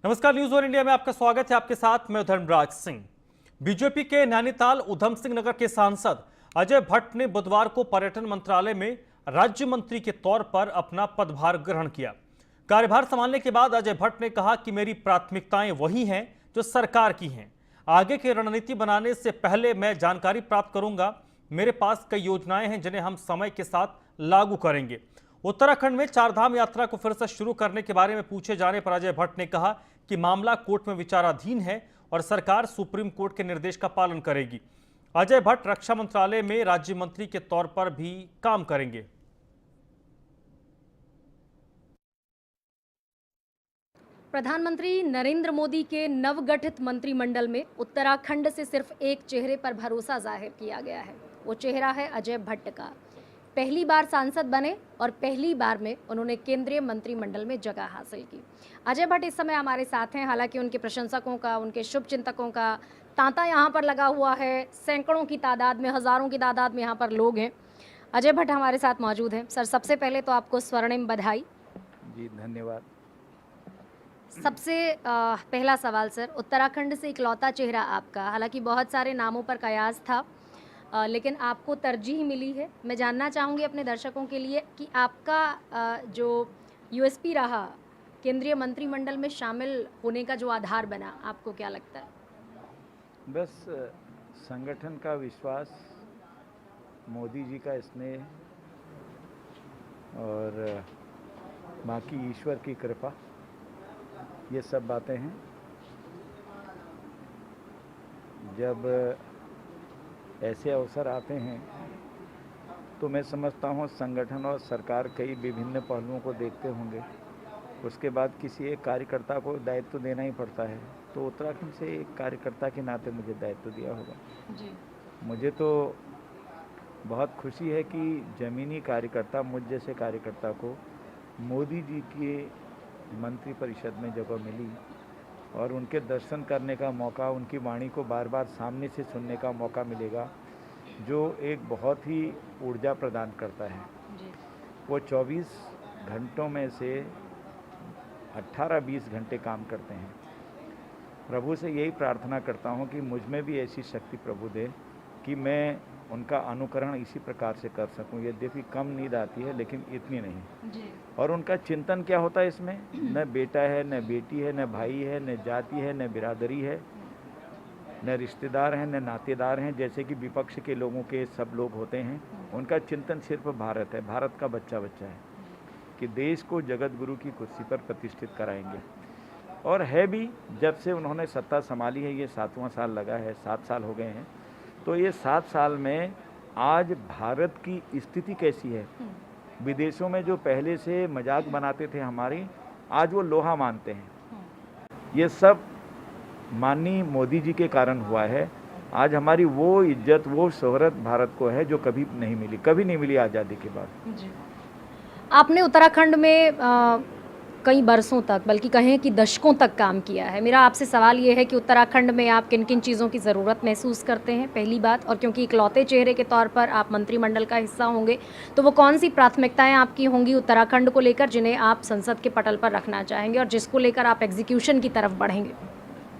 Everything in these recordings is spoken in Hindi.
नमस्कार, न्यूज वन इंडिया में आपका स्वागत है। आपके साथ मैं धर्मराज सिंह। बीजेपी के नैनीताल उधम सिंह नगर के सांसद अजय भट्ट ने बुधवार को पर्यटन मंत्रालय में राज्य मंत्री के तौर पर अपना पदभार ग्रहण किया। कार्यभार संभालने के बाद अजय भट्ट ने कहा कि मेरी प्राथमिकताएं वही हैं जो सरकार की हैं। आगे की रणनीति बनाने से पहले मैं जानकारी प्राप्त करूंगा। मेरे पास कई योजनाएं हैं जिन्हें हम समय के साथ लागू करेंगे। उत्तराखंड में चारधाम यात्रा को फिर से शुरू करने के बारे में पूछे जाने पर अजय भट्ट ने कहा कि मामला कोर्ट में विचाराधीन है और सरकार सुप्रीम कोर्ट के निर्देश का पालन करेगी। अजय भट्ट रक्षा मंत्रालय में राज्य मंत्री के तौर पर भी काम करेंगे। प्रधानमंत्री नरेंद्र मोदी के नवगठित मंत्रिमंडल में उत्तराखंड से सिर्फ एक चेहरे पर भरोसा जाहिर किया गया है। वो चेहरा है अजय भट्ट का। पहली बार सांसद बने और पहली बार में उन्होंने केंद्रीय मंत्रिमंडल में जगह हासिल की। अजय भट्ट इस समय हमारे साथ हैं। हालांकि उनके प्रशंसकों का, उनके शुभचिंतकों का तांता यहाँ पर लगा हुआ है। सैकड़ों की तादाद में, हजारों की तादाद में यहाँ पर लोग हैं। अजय भट्ट हमारे साथ मौजूद हैं। सर, सबसे पहले तो आपको स्वर्णिम बधाई। जी धन्यवाद। सबसे पहला सवाल सर, उत्तराखंड से इकलौता चेहरा आपका। हालांकि बहुत सारे नामों पर कयास था, लेकिन आपको तरजीह मिली है। मैं जानना चाहूँगी अपने दर्शकों के लिए कि आपका जो यूएसपी रहा केंद्रीय मंत्रिमंडल में शामिल होने का, जो आधार बना, आपको क्या लगता है? बस संगठन का विश्वास, मोदी जी का स्नेह और बाकी ईश्वर की कृपा, ये सब बातें हैं। जब ऐसे अवसर आते हैं तो मैं समझता हूँ संगठन और सरकार कई विभिन्न पहलुओं को देखते होंगे। उसके बाद किसी एक कार्यकर्ता को दायित्व देना ही पड़ता है। तो उत्तराखंड से एक कार्यकर्ता के नाते मुझे दायित्व दिया होगा जी। मुझे तो बहुत खुशी है कि ज़मीनी कार्यकर्ता, मुझ जैसे कार्यकर्ता को मोदी जी के मंत्री परिषद में जगह मिली और उनके दर्शन करने का मौका, उनकी वाणी को बार बार सामने से सुनने का मौका मिलेगा, जो एक बहुत ही ऊर्जा प्रदान करता है। जी। वो 24 घंटों में से 18-20 घंटे काम करते हैं। प्रभु से यही प्रार्थना करता हूँ कि मुझ में भी ऐसी शक्ति प्रभु दे कि मैं उनका अनुकरण इसी प्रकार से कर सकूं। यद्यपि कम नींद आती है लेकिन इतनी नहीं। जी। और उनका चिंतन क्या होता है इसमें, न बेटा है, न बेटी है, न भाई है, न जाति है, न बिरादरी है, न रिश्तेदार हैं, न नातेदार हैं, जैसे कि विपक्ष के लोगों के सब लोग होते हैं। उनका चिंतन सिर्फ भारत है, भारत का बच्चा बच्चा है कि देश को जगत गुरु की कुर्सी पर प्रतिष्ठित कराएंगे। और है भी, जब से उन्होंने सत्ता संभाली है, ये 7वां साल लगा है, 7 साल हो गए हैं। तो ये 7 साल में आज भारत की स्थिति कैसी है, विदेशों में जो पहले से मजाक बनाते थे हमारी, आज वो लोहा मानते हैं। ये सब माननीय मोदी जी के कारण हुआ है। आज हमारी वो इज्जत, वो शोहरत भारत को है जो कभी नहीं मिली, कभी नहीं मिली आज़ादी के बाद। जी। आपने उत्तराखंड में कई बरसों तक, बल्कि कहें कि दशकों तक काम किया है। मेरा आपसे सवाल ये है कि उत्तराखंड में आप किन किन चीज़ों की ज़रूरत महसूस करते हैं, पहली बात। और क्योंकि इकलौते चेहरे के तौर पर आप मंत्रिमंडल का हिस्सा होंगे, तो वो कौन सी प्राथमिकताएं आपकी होंगी उत्तराखंड को लेकर, जिन्हें आप संसद के पटल पर रखना चाहेंगे और जिसको लेकर आप एग्जीक्यूशन की तरफ बढ़ेंगे?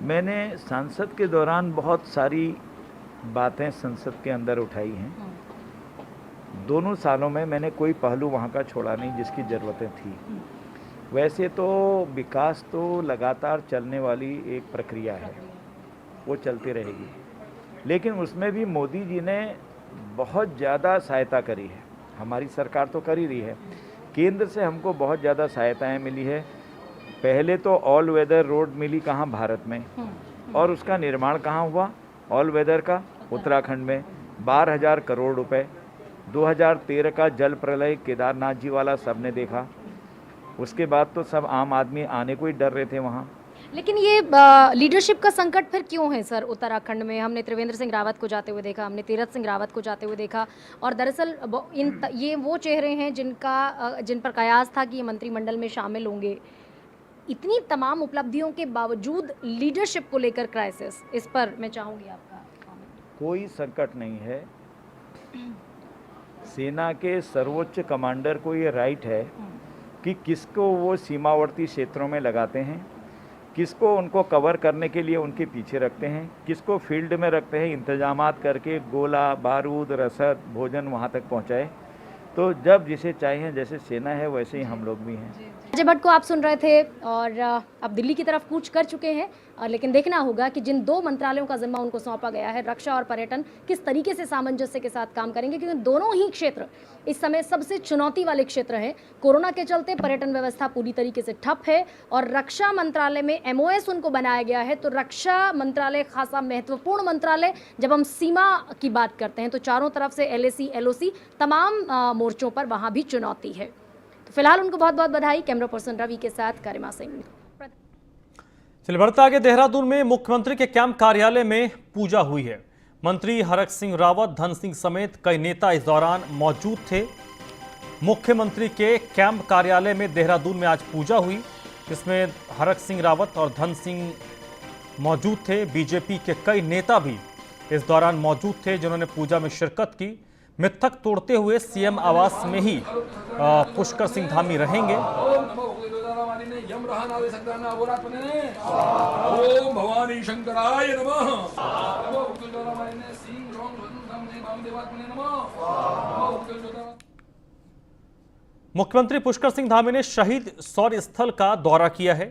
मैंने सांसद के दौरान बहुत सारी बातें संसद के अंदर उठाई हैं। दोनों सालों में मैंने कोई पहलू वहाँ का छोड़ा नहीं जिसकी ज़रूरतें थी। वैसे तो विकास तो लगातार चलने वाली एक प्रक्रिया है, वो चलती रहेगी, लेकिन उसमें भी मोदी जी ने बहुत ज़्यादा सहायता करी है। हमारी सरकार तो कर ही रही है, केंद्र से हमको बहुत ज़्यादा सहायताएं मिली है। पहले तो ऑल वेदर रोड मिली कहाँ, भारत में, और उसका निर्माण कहाँ हुआ, ऑल वेदर का, उत्तराखंड में 12,000 करोड़ रुपए। 2013 का जल प्रलय केदारनाथ जी वाला सबने देखा। उसके बाद तो सब आम आदमी आने को ही डर रहे थे वहाँ। लेकिन ये लीडरशिप का संकट फिर क्यों है सर उत्तराखंड में? हमने त्रिवेंद्र सिंह रावत को जाते हुए देखा, हमने तीरथ सिंह रावत को जाते हुए देखा, और दरअसल ये वो चेहरे हैं जिन पर कयास था कि ये मंत्रिमंडल में शामिल होंगे। इतनी तमाम उपलब्धियों के बावजूद लीडरशिप को लेकर क्राइसिस, इस पर मैं चाहूँगी आपका कमेंट। कोई संकट नहीं है। सेना के सर्वोच्च कमांडर को ये राइट है कि किसको वो सीमावर्ती क्षेत्रों में लगाते हैं, किसको उनको कवर करने के लिए उनके पीछे रखते हैं, किसको फील्ड में रखते हैं, इंतजामात करके गोला बारूद रसद भोजन वहाँ तक पहुँचाए। तो जब जिसे चाहिए, जैसे सेना है वैसे ही हम लोग भी हैं। अजय भट्ट को आप सुन रहे थे और अब दिल्ली की तरफ कूच कर चुके हैं, लेकिन देखना होगा कि जिन दो मंत्रालयों का जिम्मा उनको सौंपा गया है, रक्षा और पर्यटन, किस तरीके से सामंजस्य के साथ काम करेंगे, क्योंकि दोनों ही क्षेत्र इस समय सबसे चुनौती वाले क्षेत्र हैं। कोरोना के चलते पर्यटन व्यवस्था पूरी तरीके से ठप है और रक्षा मंत्रालय में MOS उनको बनाया गया है, तो रक्षा मंत्रालय खासा महत्वपूर्ण मंत्रालय। जब हम सीमा की बात करते हैं तो चारों तरफ से LAC LOC तमाम मोर्चों पर वहाँ भी चुनौती है। तो फिलहाल उनको बहुत बहुत बधाई। कैमरा पर्सन रवि के साथ करिमा सिंह। चलिए बढ़ते आगे। देहरादून में मुख्यमंत्री के कैंप कार्यालय में पूजा हुई है। मंत्री हरक सिंह रावत, धन सिंह समेत कई नेता इस दौरान मौजूद थे। मुख्यमंत्री के कैंप कार्यालय में देहरादून में आज पूजा हुई, जिसमें हरक सिंह रावत और धन सिंह मौजूद थे। बीजेपी के कई नेता भी इस दौरान मौजूद थे, जिन्होंने पूजा में शिरकत की। मिथक तोड़ते हुए CM आवास में ही पुष्कर सिंह धामी रहेंगे। ओम भवानी शंकराय नमः। मुख्यमंत्री पुष्कर सिंह धामी ने शहीद शौर्य स्थल का दौरा किया है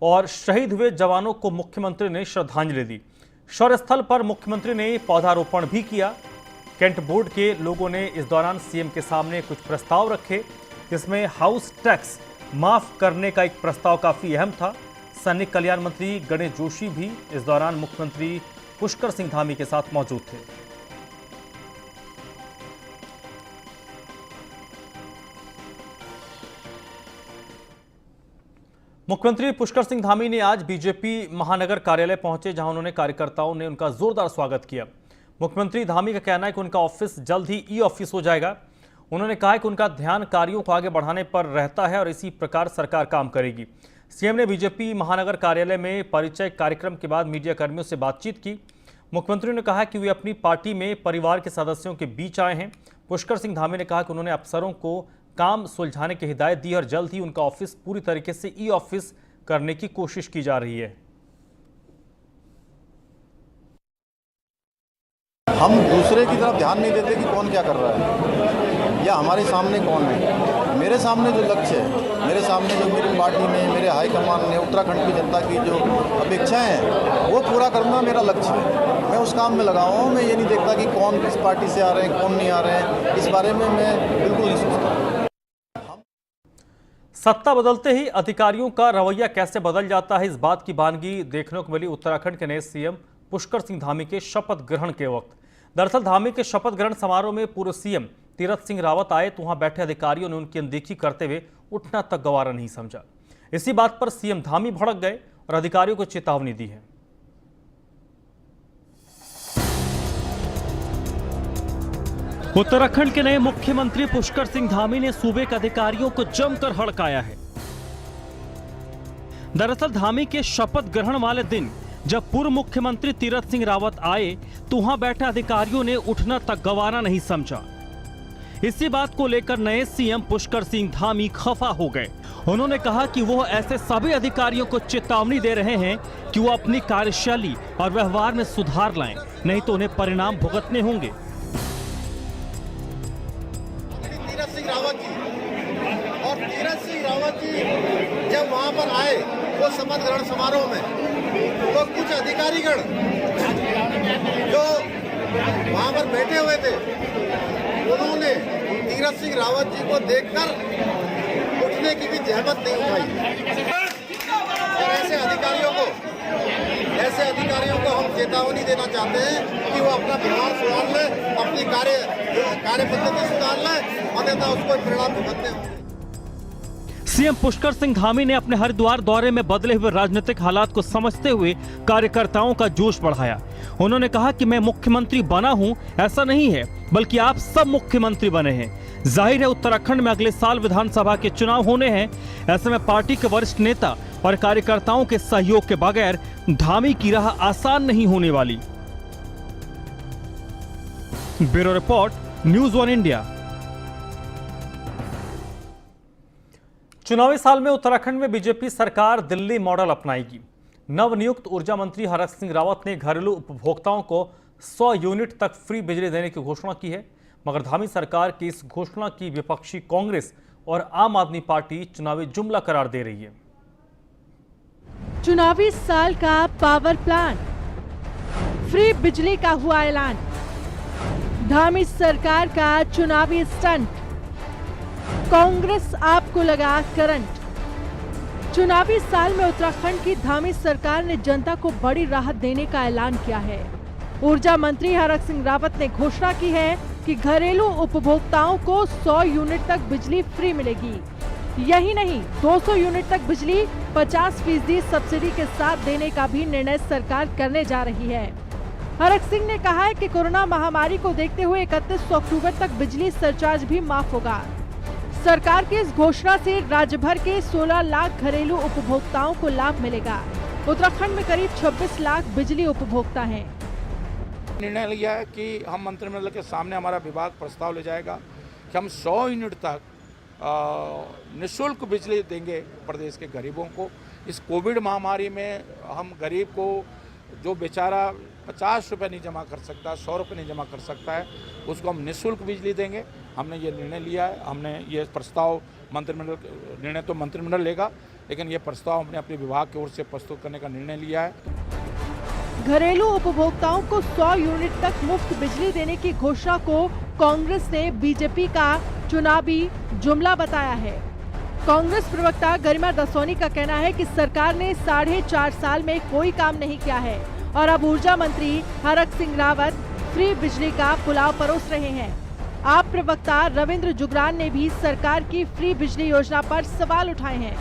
और शहीद हुए जवानों को मुख्यमंत्री ने श्रद्धांजलि दी। शौर्य स्थल पर मुख्यमंत्री ने पौधारोपण भी किया। कैंट बोर्ड के लोगों ने इस दौरान CM के सामने कुछ प्रस्ताव रखे, जिसमें हाउस टैक्स माफ करने का एक प्रस्ताव काफी अहम था। सैनिक कल्याण मंत्री गणेश जोशी भी इस दौरान मुख्यमंत्री पुष्कर सिंह धामी के साथ मौजूद थे। मुख्यमंत्री पुष्कर सिंह धामी ने आज बीजेपी महानगर कार्यालय पहुंचे, जहां उन्होंने कार्यकर्ताओं ने उनका जोरदार स्वागत किया। मुख्यमंत्री धामी का कहना है कि उनका ऑफिस जल्द ही ई-ऑफिस हो जाएगा। उन्होंने कहा कि उनका ध्यान कार्यों को आगे बढ़ाने पर रहता है और इसी प्रकार सरकार काम करेगी। CM ने बीजेपी महानगर कार्यालय में परिचय कार्यक्रम के बाद मीडिया कर्मियों से बातचीत की। मुख्यमंत्री ने कहा कि वे अपनी पार्टी में परिवार के सदस्यों के बीच आए हैं। पुष्कर सिंह धामी ने कहा कि उन्होंने अफसरों को काम सुलझाने की हिदायत दी और जल्द ही उनका ऑफिस पूरी तरीके से ई-ऑफिस करने की कोशिश की जा रही है। हम दूसरे की तरफ ध्यान नहीं देते कि कौन क्या कर रहा है या हमारे सामने कौन है। मेरे सामने जो लक्ष्य है, मेरे सामने जो मेरी पार्टी ने, मेरे हाईकमान ने, उत्तराखंड की जनता की जो अपेक्षाएं हैं वो पूरा करना मेरा लक्ष्य है। मैं उस काम में लगा हुआ हूँ। मैं ये नहीं देखता कि कौन किस पार्टी से आ रहे हैं, कौन नहीं आ रहे हैं, इस बारे में मैं बिल्कुल नहीं सोचता। सत्ता बदलते ही अधिकारियों का रवैया कैसे बदल जाता है, इस बात की बानगी देखने को मिली उत्तराखंड के नए CM पुष्कर सिंह धामी के शपथ ग्रहण के वक्त। दरअसल धामी के शपथ ग्रहण समारोह में पूर्व CM तीरथ सिंह रावत आए तो वहां बैठे अधिकारियों ने उनकी अनदेखी करते हुए उठना तक गवारा नहीं समझा। इसी बात पर CM धामी भड़क गए और अधिकारियों को चेतावनी दी है। उत्तराखंड के नए मुख्यमंत्री पुष्कर सिंह धामी ने सूबे के अधिकारियों को जमकर हड़काया है। दरअसल धामी के शपथ ग्रहण वाले दिन जब पूर्व मुख्यमंत्री तीरथ सिंह रावत आए तो वहां बैठे अधिकारियों ने उठना तक गवारा नहीं समझा। इसी बात को लेकर नए CM पुष्कर सिंह धामी खफा हो गए। उन्होंने कहा कि वो ऐसे सभी अधिकारियों को चेतावनी दे रहे हैं कि वो अपनी कार्यशैली और व्यवहार में सुधार लाएं, नहीं तो उन्हें परिणाम भुगतने होंगे। तीरथ सिंह रावत जी जब वहां पर आए वो शपथ ग्रहण समारोह में, तो कुछ अधिकारीगण जो वहां पर बैठे हुए थे उन्होंने तीरथ सिंह रावत जी को देखकर उठने की भी जहमत नहीं उठाई। और ऐसे अधिकारियों को हम चेतावनी देना चाहते हैं कि वो अपना व्यवहार सुधार ले, अपनी कार्य पद्धति सुधार ले, अन्यथा उसको परिणाम भुगतने होंगे। CM पुष्कर सिंह धामी ने अपने हरिद्वार दौरे में बदले हुए राजनीतिक हालात को समझते हुए कार्यकर्ताओं का जोश बढ़ाया। उन्होंने कहा कि मैं मुख्यमंत्री बना हूं, ऐसा नहीं है, बल्कि आप सब मुख्यमंत्री बने हैं। जाहिर है उत्तराखंड में अगले साल विधानसभा के चुनाव होने हैं। ऐसे में पार्टी के वरिष्ठ नेता और कार्यकर्ताओं के सहयोग के बगैर धामी की राह आसान नहीं होने वाली। Bureau report, news 1 India. चुनावी साल में उत्तराखंड में बीजेपी सरकार दिल्ली मॉडल अपनाएगी। नवनियुक्त ऊर्जा मंत्री हरक सिंह रावत ने घरेलू उपभोक्ताओं को 100 यूनिट तक फ्री बिजली देने की घोषणा की है, मगर धामी सरकार की इस घोषणा की विपक्षी कांग्रेस और आम आदमी पार्टी चुनावी जुमला करार दे रही है। चुनावी साल का पावर प्लान, फ्री बिजली का हुआ ऐलान, धामी सरकार का चुनावी स्टंट, कांग्रेस आपको लगा करंट। चुनावी साल में उत्तराखंड की धामी सरकार ने जनता को बड़ी राहत देने का ऐलान किया है। ऊर्जा मंत्री हरक सिंह रावत ने घोषणा की है कि घरेलू उपभोक्ताओं को 100 यूनिट तक बिजली फ्री मिलेगी। यही नहीं, 200 यूनिट तक बिजली 50% सब्सिडी के साथ देने का भी निर्णय सरकार करने जा रही है। हरक सिंह ने कहा है कि कोरोना महामारी को देखते हुए 31 अक्टूबर तक बिजली सरचार्ज भी माफ होगा। सरकार की इस घोषणा से राज्य भर के 16 लाख घरेलू उपभोक्ताओं को लाभ मिलेगा। उत्तराखंड में करीब 26 लाख बिजली उपभोक्ता हैं। निर्णय लिया है कि हम मंत्रिमंडल के सामने हमारा विभाग प्रस्ताव ले जाएगा कि हम 100 यूनिट तक निःशुल्क बिजली देंगे प्रदेश के गरीबों को। इस कोविड महामारी में हम गरीब को जो बेचारा 50 रुपये नहीं जमा कर सकता, 100 रुपये नहीं जमा कर सकता है, उसको हम निःशुल्क बिजली देंगे। हमने ये निर्णय लिया है। हमने ये प्रस्ताव मंत्रिमंडल, निर्णय तो मंत्रिमंडल लेगा, लेकिन ये प्रस्ताव हमने अपने विभाग की ओर से प्रस्तुत करने का निर्णय लिया है। घरेलू उपभोक्ताओं को 100 यूनिट तक मुफ्त बिजली देने की घोषणा को कांग्रेस ने बीजेपी का चुनावी जुमला बताया है। कांग्रेस प्रवक्ता गरिमा दसोनी का कहना है कि सरकार ने 4.5 साल में कोई काम नहीं किया है और अब ऊर्जा मंत्री हरक सिंह रावत फ्री बिजली का पुलाव परोस रहे हैं। आप प्रवक्ता रविंद्र जुगरान ने भी सरकार की फ्री बिजली योजना पर सवाल उठाए हैं।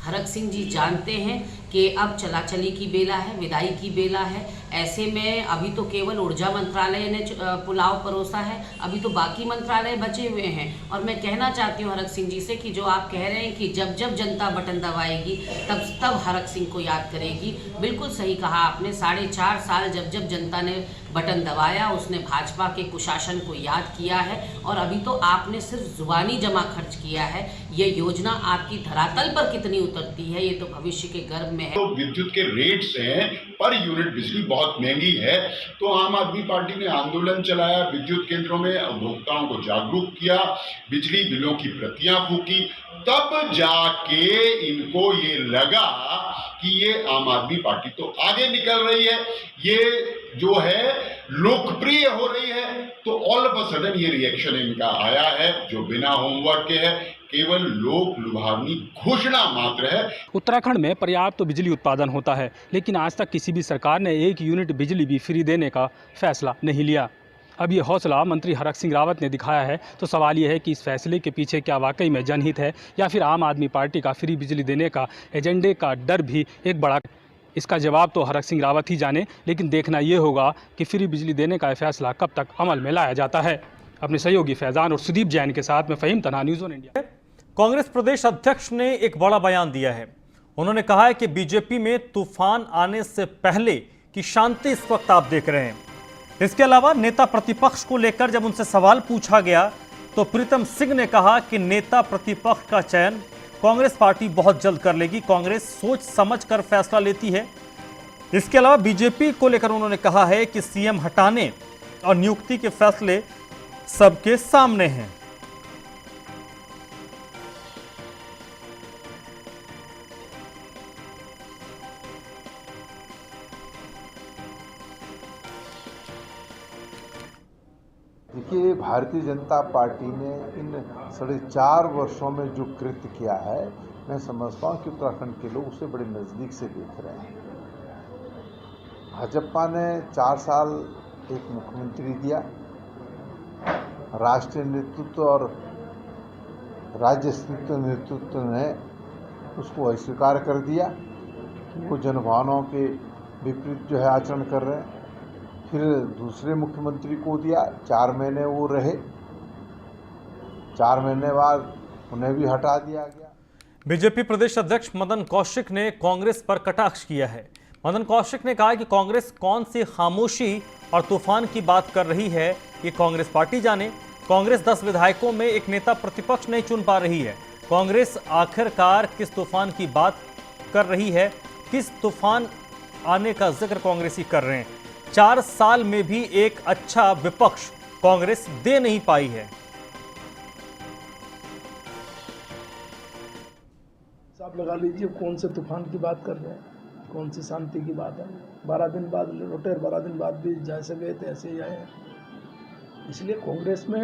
हरक सिंह जी जानते हैं कि अब चलाचली की बेला है, विदाई की बेला है। ऐसे में अभी तो केवल ऊर्जा मंत्रालय ने पुलाव परोसा है, अभी तो बाकी मंत्रालय बचे हुए हैं। और मैं कहना चाहती हूँ हरक सिंह जी से कि जो आप कह रहे हैं कि जब जब जनता बटन दबाएगी तब तब हरक सिंह को याद करेगी, बिल्कुल सही कहा आपने। 4.5 साल जब जब जनता ने बटन दबाया, उसने भाजपा के कुशासन को याद किया है और अभी तो आपने सिर्फ जुबानी जमा खर्च किया है। ये योजना आपकी धरातल पर कितनी उतरती है, ये तो भविष्य के गर्भ में है। तो विद्युत के रेट्स हैं, पर यूनिट बिजली बहुत महंगी है, तो आम आदमी पार्टी ने आंदोलन चलाया, विद्युत केंद्रों में उपभोक्ताओं को जागरूक किया, बिजली बिलों की प्रतियां फूकी, तब जाके इनको ये लगा कि ये आम आदमी पार्टी तो आगे निकल रही है, ये जो है लोकप्रिय हो रही है। तो ऑल ऑफ अ सडन ये रिएक्शन इनका आया है जो बिना होमवर्क के है, केवल लोक लुभावनी घोषणा मात्र है। उत्तराखंड में पर्याप्त तो बिजली उत्पादन होता है, लेकिन आज तक किसी भी सरकार ने 1 यूनिट बिजली भी फ्री देने का फैसला नहीं लिया। अब ये हौसला मंत्री हरक सिंह रावत ने दिखाया है, तो सवाल ये है कि इस फैसले के पीछे क्या वाकई में जनहित है या फिर आम आदमी पार्टी का फ्री बिजली देने का एजेंडे का डर भी एक बड़ा। इसका जवाब तो हरक सिंह रावत ही जाने, लेकिन देखना ये होगा कि फ्री बिजली देने का फैसला कब तक अमल में लाया जाता है। अपने सहयोगी फैजान और सुदीप जैन के साथ में फ़हीम तन्हा, न्यूज़ ऑन इंडिया। कांग्रेस प्रदेश अध्यक्ष ने एक बड़ा बयान दिया है। उन्होंने कहा है कि बीजेपी में तूफान आने से पहले की शांति इस वक्त आप देख रहे हैं। इसके अलावा नेता प्रतिपक्ष को लेकर जब उनसे सवाल पूछा गया तो प्रीतम सिंह ने कहा कि नेता प्रतिपक्ष का चयन कांग्रेस पार्टी बहुत जल्द कर लेगी, कांग्रेस सोच समझ कर फैसला लेती है। इसके अलावा बीजेपी को लेकर उन्होंने कहा है कि सीएम हटाने और नियुक्ति के फैसले सबके सामने हैं। देखिए, भारतीय जनता पार्टी ने इन 4.5 वर्षों में जो कृत्य किया है, मैं समझता हूँ कि उत्तराखंड के लोग उसे बड़े नज़दीक से देख रहे हैं। भाजपा ने 4 साल एक मुख्यमंत्री दिया, राष्ट्रीय नेतृत्व और राज्य नेतृत्व ने उसको अस्वीकार कर दिया कि वो जनभावनाओं के विपरीत जो है आचरण कर रहे हैं। फिर दूसरे मुख्यमंत्री को दिया, 4 महीने वो रहे, 4 महीने बाद उन्हें भी हटा दिया गया। बीजेपी प्रदेश अध्यक्ष मदन कौशिक ने कांग्रेस पर कटाक्ष किया है। मदन कौशिक ने कहा कि कांग्रेस कौन सी खामोशी और तूफान की बात कर रही है, ये कांग्रेस पार्टी जाने। कांग्रेस 10 विधायकों में एक नेता प्रतिपक्ष नहीं चुन पा रही है। कांग्रेस आखिरकार किस तूफान की बात कर रही है, किस तूफान आने का जिक्र कांग्रेसी कर रहे हैं। 4 साल में भी एक अच्छा विपक्ष कांग्रेस दे नहीं पाई है। आप लगा लीजिए कौन से तूफान की बात कर रहे हैं, कौन सी शांति की बात है। 12 दिन बाद लौटे, 12 दिन बाद भी जैसे गए थे ऐसे ही आए हैं। इसलिए कांग्रेस में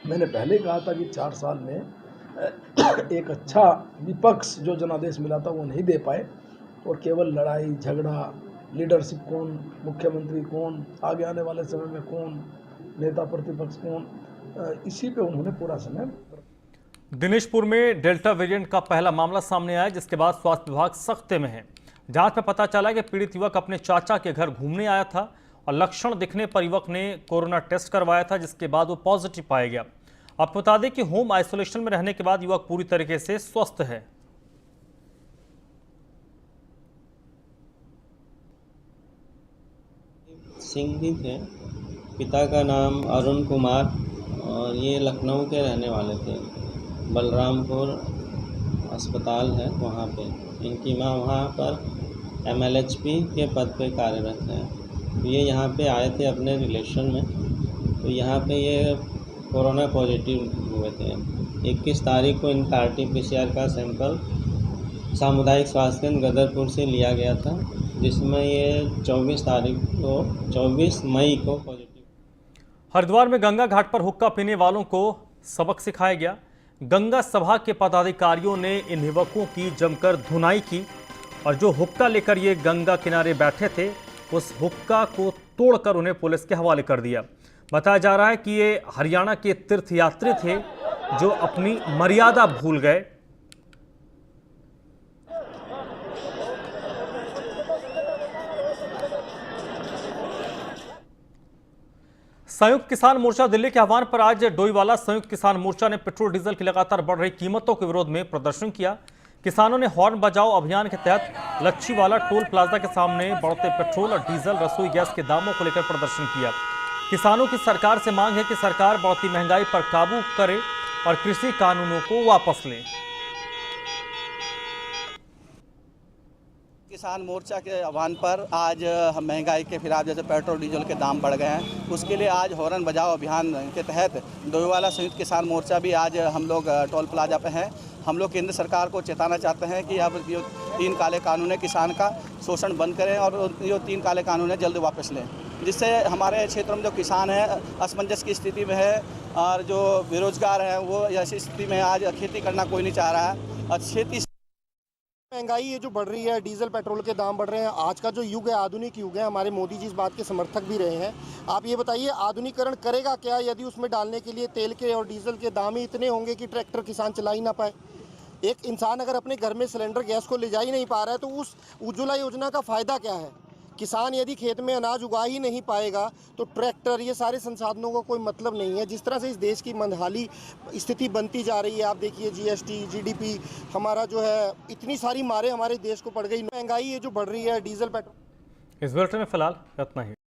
मैंने पहले कहा था कि 4 साल में एक अच्छा विपक्ष जो जनादेश मिला था वो नहीं दे पाए, और केवल लड़ाई झगड़ा, लीडरशिप कौन, मुख्यमंत्री कौन, आगे आने वाले समय में कौन, नेता प्रतिपक्ष कौन, इसी पे उन्होंने पूरा समय। दिनेशपुर में डेल्टा वेरिएंट का पहला मामला सामने आया, जिसके बाद स्वास्थ्य विभाग सख्ते में है। जांच में पता चला कि पीड़ित युवक अपने चाचा के घर घूमने आया था और लक्षण दिखने पर युवक ने कोरोना टेस्ट करवाया था, जिसके बाद वो पॉजिटिव पाया गया। आपको बता दें कि होम आइसोलेशन में रहने के बाद युवक पूरी तरीके से स्वस्थ है। सिंह ही थे, पिता का नाम अरुण कुमार, और ये लखनऊ के रहने वाले थे। बलरामपुर अस्पताल है वहाँ पे, इनकी माँ वहाँ पर MLHP के पद पे कार्यरत है। तो ये यहाँ पे आए थे अपने रिलेशन में, तो यहाँ पे ये कोरोना पॉजिटिव हुए थे। 21 तारीख को इनका RT-PCR का सैंपल सामुदायिक स्वास्थ्य केंद्र गदरपुर से लिया गया था, जिसमें ये 24 मई को पॉजिटिव। हरिद्वार में गंगा घाट पर हुक्का पीने वालों को सबक सिखाया गया। गंगा सभा के पदाधिकारियों ने इन युवकों की जमकर धुनाई की, और जो हुक्का लेकर ये गंगा किनारे बैठे थे उस हुक्का को तोड़कर उन्हें पुलिस के हवाले कर दिया। बताया जा रहा है कि ये हरियाणा के तीर्थयात्री थे जो अपनी मर्यादा भूल गए। संयुक्त किसान मोर्चा दिल्ली के आह्वान पर आज डोईवाला संयुक्त किसान मोर्चा ने पेट्रोल डीजल की लगातार बढ़ रही कीमतों के विरोध में प्रदर्शन किया। किसानों ने हॉर्न बजाओ अभियान के तहत लच्छीवाला टोल प्लाजा के सामने बढ़ते पेट्रोल और डीजल रसोई गैस के दामों को लेकर प्रदर्शन किया। किसानों की सरकार से मांग है कि सरकार बढ़ती महंगाई पर काबू करे और कृषि कानूनों को वापस ले। किसान मोर्चा के आह्वान पर आज हम महंगाई के खिलाफ, जैसे पेट्रोल डीजल के दाम बढ़ गए हैं, उसके लिए आज हॉर्न बजाओ अभियान के तहत डोईवाला संयुक्त किसान मोर्चा भी आज हम लोग टोल प्लाजा पे हैं। हम लोग केंद्र सरकार को चेताना चाहते हैं कि अब जो 3 काले कानून है किसान का शोषण बंद करें और जो 3 काले कानून है जल्द वापस लें, जिससे हमारे क्षेत्र में जो किसान है असमंजस की स्थिति में है, और जो बेरोजगार है वो ऐसी स्थिति में आज खेती करना कोई नहीं चाह रहा है। और खेती महंगाई ये जो बढ़ रही है, डीजल पेट्रोल के दाम बढ़ रहे हैं, आज का जो युग है आधुनिक युग है। हमारे मोदी जी इस बात के समर्थक भी रहे हैं। आप ये बताइए आधुनिकीकरण करेगा क्या यदि उसमें डालने के लिए तेल के और डीजल के दाम ही इतने होंगे कि ट्रैक्टर किसान चला ही ना पाए। एक इंसान अगर अपने घर में सिलेंडर गैस को ले जा ही नहीं पा रहा है तो उस उज्ज्वला योजना का फ़ायदा क्या है। किसान यदि खेत में अनाज उगा ही नहीं पाएगा तो ट्रैक्टर, ये सारे संसाधनों का कोई मतलब नहीं है। जिस तरह से इस देश की मंदहाली स्थिति बनती जा रही है, आप देखिए GST, GDP हमारा जो है, इतनी सारी मारें हमारे देश को पड़ गई। महंगाई ये जो बढ़ रही है, डीजल पेट्रोल। इस बुलेटिन में फिलहाल इतना ही।